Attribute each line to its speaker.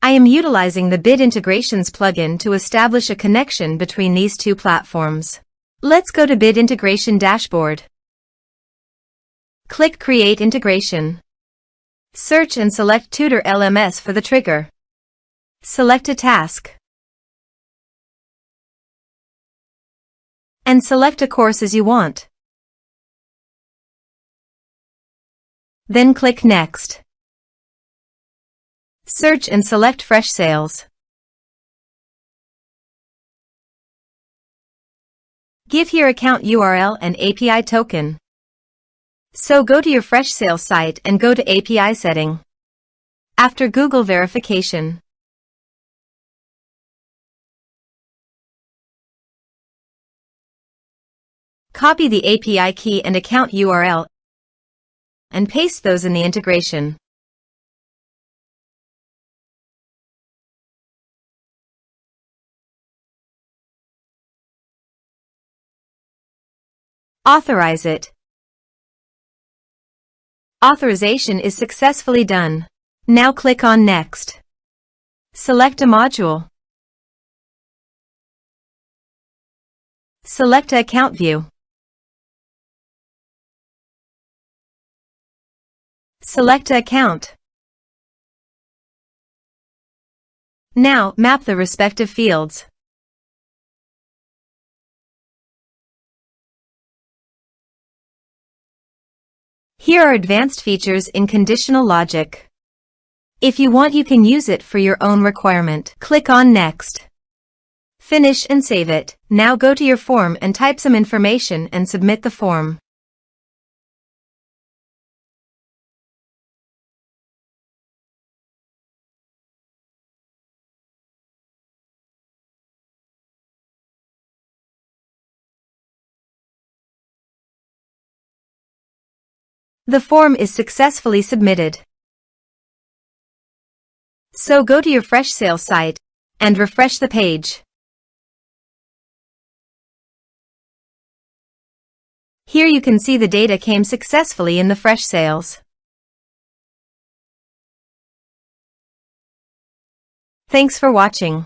Speaker 1: I am utilizing the Bit Integrations plugin to establish a connection between these two platforms. Let's go to Bit Integration Dashboard. Click Create Integration. Search and select Tutor LMS for the trigger. Select a task. And select a course as you want. Then click Next. Search and select Freshsales. Give here account URL and API token. So go to your Freshsales site and go to API setting. After Google verification, copy the API key and account URL and paste those in the integration. Authorize it. Authorization is successfully done. Now click on Next. Select a module. Select a account view. Select a account. Now, map the respective fields. Here are advanced features in conditional logic. If you want, you can use it for your own requirement. Click on Next. Finish and save it. Now go to your form and type some information and submit the form. The form is successfully submitted. So go to your Freshsales site and refresh the page. Here you can see the data came successfully in the Freshsales. Thanks for watching.